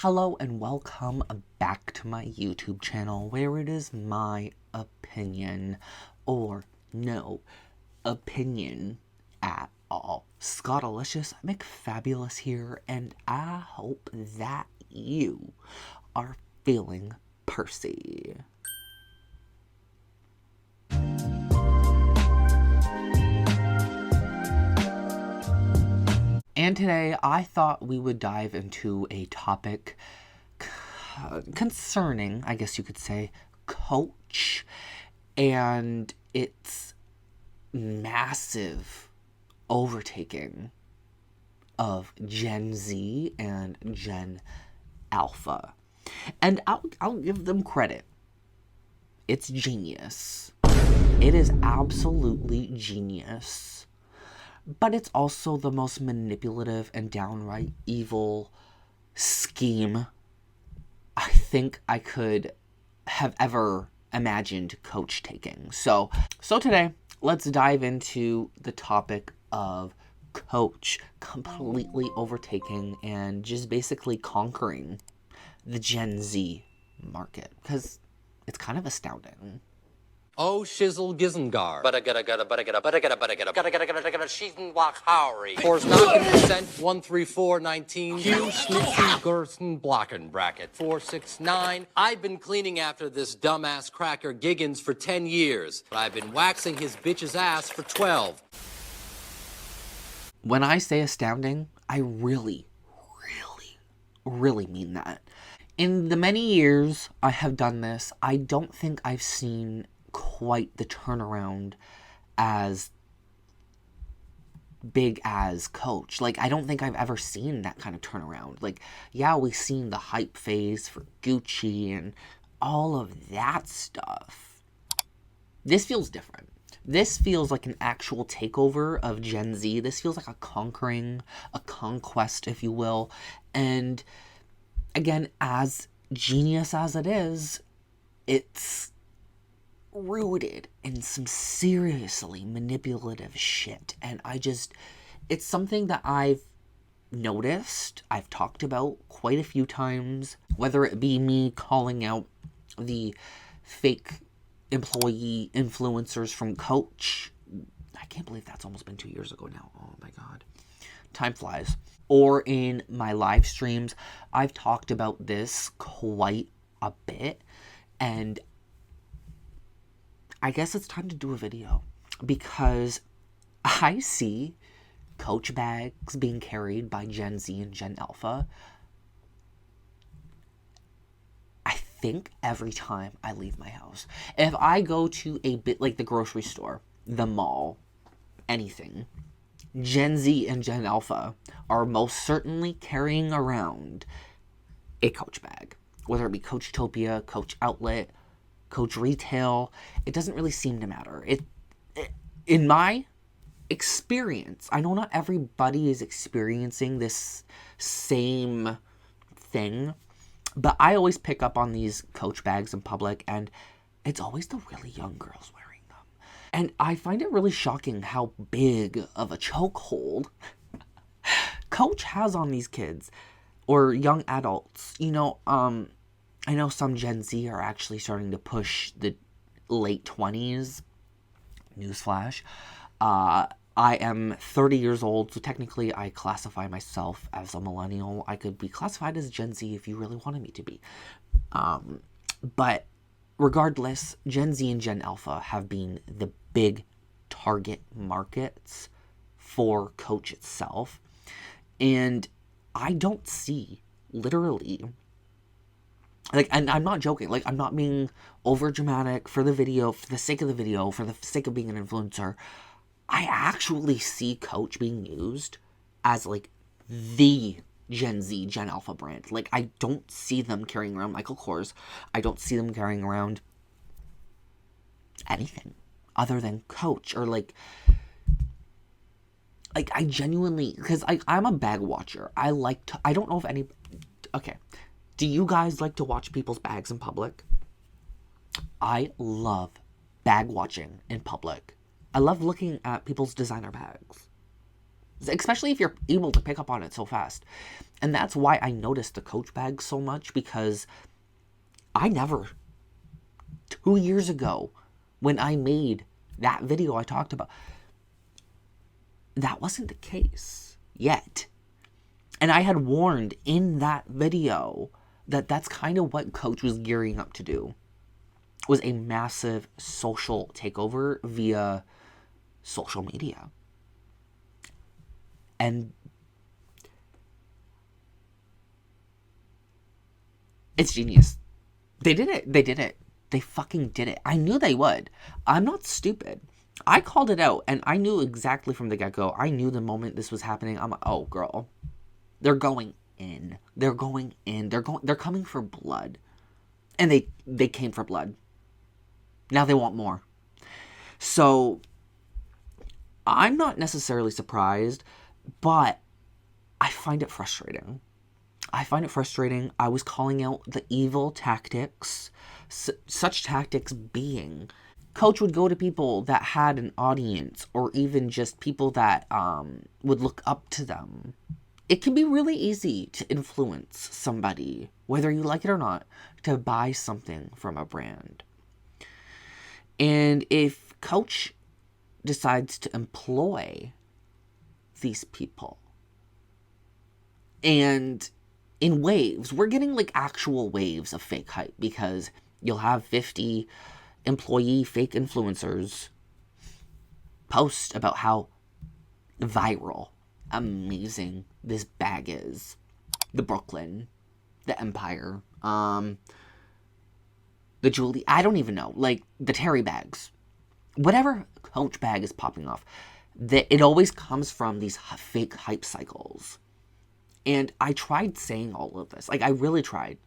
Hello and welcome back to my YouTube channel where it is my opinion, or no opinion at all. Scottalicious McFabulous here, and I hope that you are feeling Percy. And today I thought we would dive into a topic concerning, I guess you could say, Coach and its massive overtaking of Gen Z and Gen Alpha. And I'll give them credit. It's genius. It is absolutely genius. But it's also the most manipulative and downright evil scheme I think I could have ever imagined Coach taking. So today, let's dive into the topic of Coach completely overtaking and just basically conquering the Gen Z market, because it's kind of astounding. Oh, shizzle gizengar. But I gotta, sheetin walk howery. Four's knockin' percent, 13419. Q snitchy gerson blockin' bracket. 469. I've been cleaning after this dumbass cracker Giggins for 10 years, but I've been waxing his bitch's ass for 12. When I say astounding, I really mean that. In the many years I have done this, I don't think I've seen quite the turnaround as big as Coach. Like, I don't think I've ever seen that kind of turnaround. Like, yeah, we've seen the hype phase for Gucci and all of that stuff. This feels different. This feels like an actual takeover of Gen Z. This feels like a conquering, a conquest, if you will. And again, as genius as it is, it's rooted in some seriously manipulative shit. And it's something that I've noticed, I've talked about quite a few times, whether it be me calling out the fake employee influencers from Coach. I can't believe that's almost been 2 years ago now. Oh my god. Time flies. Or in my live streams, I've talked about this quite a bit, and I guess it's time to do a video, because I see Coach bags being carried by Gen Z and Gen Alpha, I think, every time I leave my house. If I go to a bit like the grocery store, the mall, anything, Gen Z and Gen Alpha are most certainly carrying around a Coach bag. Whether it be Coachtopia, Coach Outlet, Coach Retail, it doesn't really seem to matter. In my experience, I know not everybody is experiencing this same thing, but I always pick up on these Coach bags in public, and it's always the really young girls wearing them. And I find it really shocking how big of a chokehold Coach has on these kids, or young adults. I know some Gen Z are actually starting to push the late 20s. Newsflash. I am 30 years old, so technically I classify myself as a millennial. I could be classified as Gen Z if you really wanted me to be. But regardless, Gen Z and Gen Alpha have been the big target markets for Coach itself. And I don't see, literally, like, and I'm not joking, like, I'm not being over dramatic for the video, for the sake of the video, for the sake of being an influencer. I actually see Coach being used as, like, the Gen Z, Gen Alpha brand. Like, I don't see them carrying around Michael Kors. I don't see them carrying around anything other than Coach, or, like, I genuinely, because I'm a bag watcher. I don't know if any, okay. Do you guys like to watch people's bags in public? I love bag watching in public. I love looking at people's designer bags. especially if you're able to pick up on it so fast. And that's why I noticed the Coach bag so much, because I never, 2 years ago, when I made that video I talked about, that wasn't the case yet. And I had warned in that video that that's kind of what Coach was gearing up to do, was a massive social takeover via social media. And it's genius. They did it. They did it. They fucking did it. I knew they would. I'm not stupid. I called it out, and I knew exactly from the get-go. I knew the moment this was happening. I'm like, oh, girl. They're going in. They're going in. They're coming for blood. And they came for blood. Now they want more. So I'm not necessarily surprised, but I find it frustrating. I was calling out the evil tactics, such tactics being, Coach would go to people that had an audience, or even just people that would look up to them. It can be really easy to influence somebody, whether you like it or not, to buy something from a brand. And if Coach decides to employ these people, and in waves, we're getting like actual waves of fake hype, because you'll have 50 employee fake influencers post about how viral, amazing this bag is. The Brooklyn, the Empire, the Julie, I don't even know, like the Terry bags, whatever Coach bag is popping off, it always comes from these fake hype cycles. And I tried saying all of this. Like, I really tried.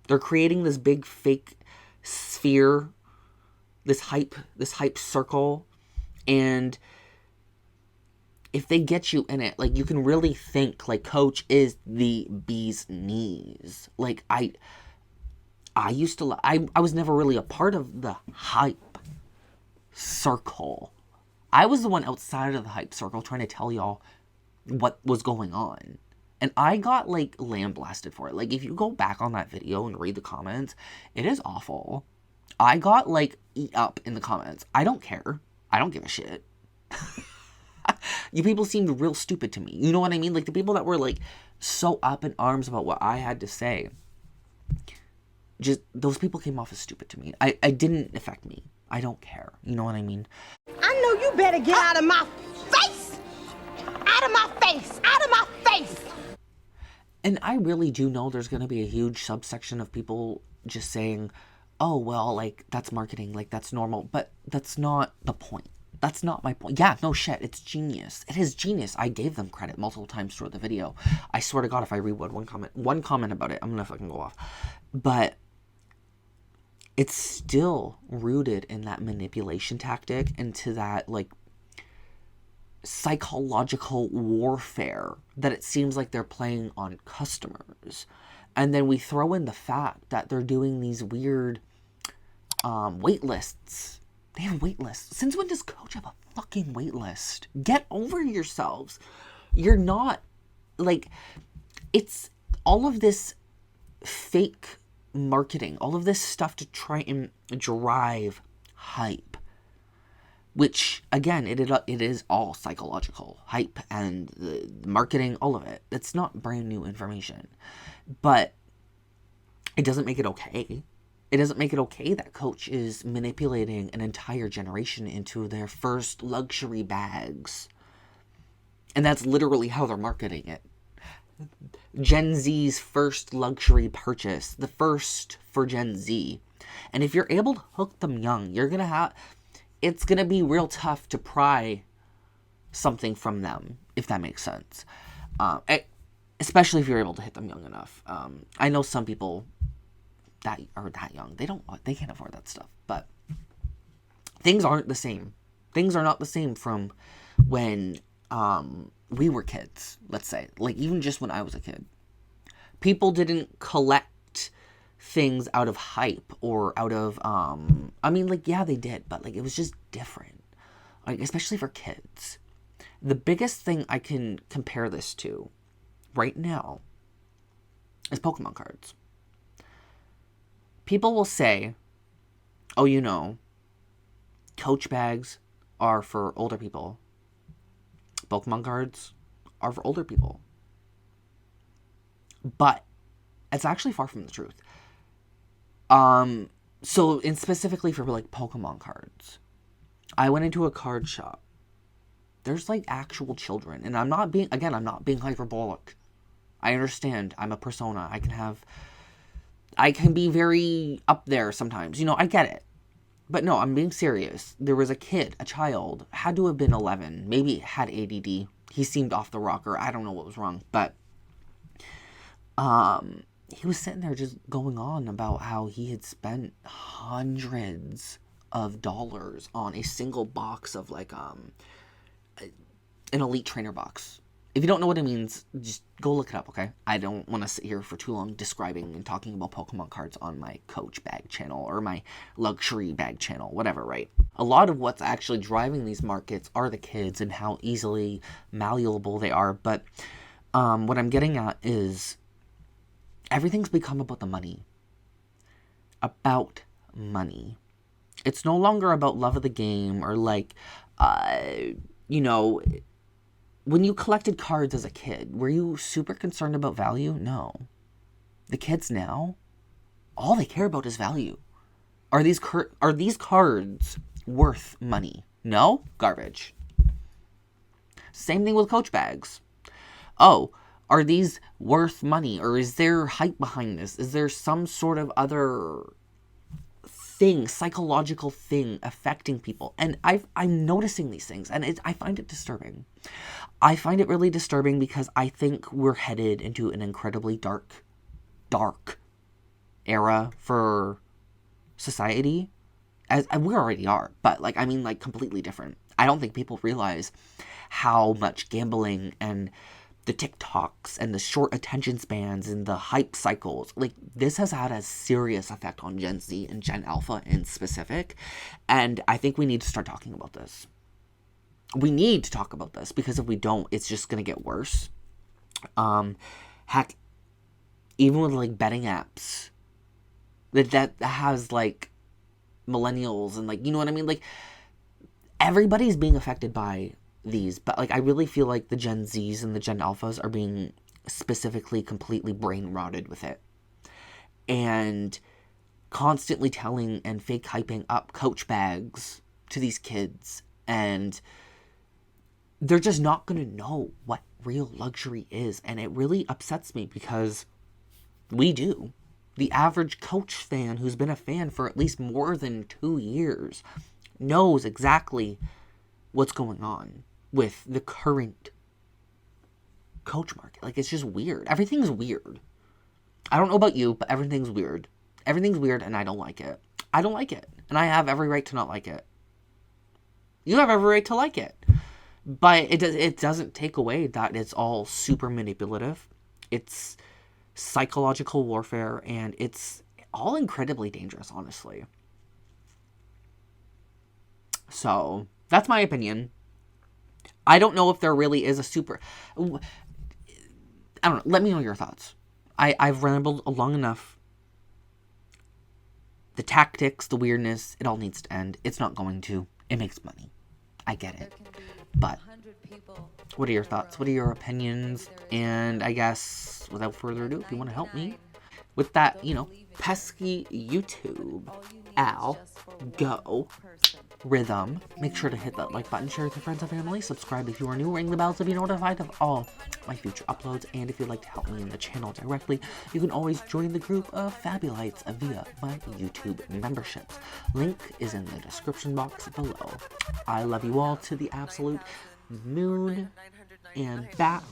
They're creating this big fake sphere, this hype circle. And if they get you in it, like, you can really think, like, Coach is the bee's knees. Like, I used to, I was never really a part of the hype circle. I was the one outside of the hype circle trying to tell y'all what was going on. And I got, like, lambasted for it. Like, if you go back on that video and read the comments, it is awful. I got, like, eat up in the comments. I don't care. I don't give a shit. You people seemed real stupid to me. You know what I mean? Like, the people that were, like, so up in arms about what I had to say, just, those people came off as stupid to me. It didn't affect me. I don't care. You know what I mean? I know you better get out of my face! Out of my face! Out of my face! And I really do know there's going to be a huge subsection of people just saying, oh, well, like, that's marketing, like, that's normal. But that's not the point. That's not my point. Yeah, no shit, it's genius. It is genius. I gave them credit multiple times throughout the video. I swear to God, if I rewould one comment about it, I'm going to fucking go off. But it's still rooted in that manipulation tactic, into that, like, psychological warfare that it seems like they're playing on customers. And then we throw in the fact that they're doing these weird wait lists. They have wait lists. Since when does Coach have a fucking wait list? Get over yourselves. You're not, like, it's all of this fake marketing, all of this stuff to try and drive hype, which, again, it is all psychological hype, and the marketing, all of it. It's not brand new information, but it doesn't make it okay. It doesn't make it okay that Coach is manipulating an entire generation into their first luxury bags. And that's literally how they're marketing it. Gen Z's first luxury purchase. The first for Gen Z. And if you're able to hook them young, it's going to be real tough to pry something from them, if that makes sense. Especially if you're able to hit them young enough. I know some people that are that young, they can't afford that stuff. But things aren't the same. Things are not the same from when we were kids, let's say. Like, even just when I was a kid. People didn't collect things out of hype or out of, I mean, like, yeah, they did, but, like, it was just different. Like, especially for kids. The biggest thing I can compare this to right now is Pokemon cards. People will say, oh, you know, Coach bags are for older people. Pokemon cards are for older people. But it's actually far from the truth. So, and specifically for like Pokemon cards, I went into a card shop. There's like actual children, and I'm not being hyperbolic. I understand. I'm a persona. I can be very up there sometimes. You know, I get it. But no, I'm being serious. There was a child, had to have been 11, maybe had ADD. He seemed off the rocker. I don't know what was wrong, but he was sitting there just going on about how he had spent hundreds of dollars on a single box of like an Elite Trainer box. If you don't know what it means, just go look it up, okay? I don't want to sit here for too long describing and talking about Pokemon cards on my Coach bag channel or my luxury bag channel, whatever, right? A lot of what's actually driving these markets are the kids and how easily malleable they are, but what I'm getting at is everything's become about the money. About money. It's no longer about love of the game or like, you know, when you collected cards as a kid, were you super concerned about value? No. The kids now, all they care about is value. Are these cards worth money? No? Garbage. Same thing with Coach bags. Oh, are these worth money? Or is there hype behind this? Is there some sort of other thing, psychological thing affecting people? And I'm noticing these things, and I find it disturbing. I find it really disturbing because I think we're headed into an incredibly dark era for society. As we already are, but like, I mean, like completely different. I don't think people realize how much gambling and the TikToks and the short attention spans and the hype cycles, like this has had a serious effect on Gen Z and Gen Alpha in specific. And I think we need to start talking about this. We need to talk about this because if we don't, it's just going to get worse. Heck, even with like betting apps that has like millennials and like, you know what I mean? Like everybody's being affected by these, but like I really feel like the Gen Zs and the Gen Alphas are being specifically completely brain rotted with it. And constantly telling and fake hyping up Coach bags to these kids, and they're just not going to know what real luxury is. And it really upsets me because we do. The average Coach fan who's been a fan for at least more than 2 years knows exactly what's going on with the current Coach market. Like, it's just weird. Everything's weird. I don't know about you, but everything's weird. Everything's weird, and I don't like it. I don't like it. And I have every right to not like it. You have every right to like it. But it doesn't take away that it's all super manipulative. It's psychological warfare, and it's all incredibly dangerous, honestly. So, that's my opinion. I don't know if there really is a super... I don't know. Let me know your thoughts. I've rambled long enough. The tactics, the weirdness, it all needs to end. It's not going to. It makes money. I get it. But what are your thoughts? What are your opinions? And I guess, without further ado, if you want to help me with that, you know, pesky YouTube algorithm, make sure to hit that like button, share with your friends and family, subscribe if you are new, ring the bell to be notified of all my future uploads, and if you'd like to help me in the channel directly, you can always join the group of Fabulites via my YouTube memberships. Link is in the description box below. I love you all to the absolute moon and back,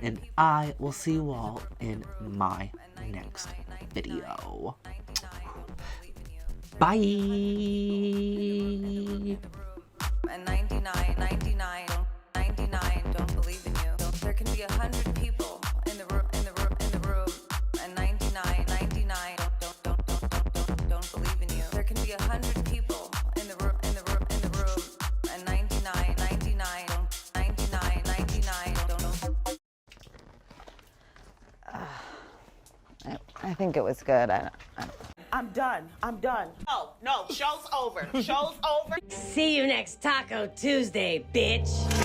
and I will see you all in my next video. Bye. And 99, don't believe in you. There can be 100 people in the room, and 99, don't believe in you. There can be 100 people in the room, and 99, I think it was good. I'm done. I'm done. No, show's over. Show's over. See you next Taco Tuesday, bitch.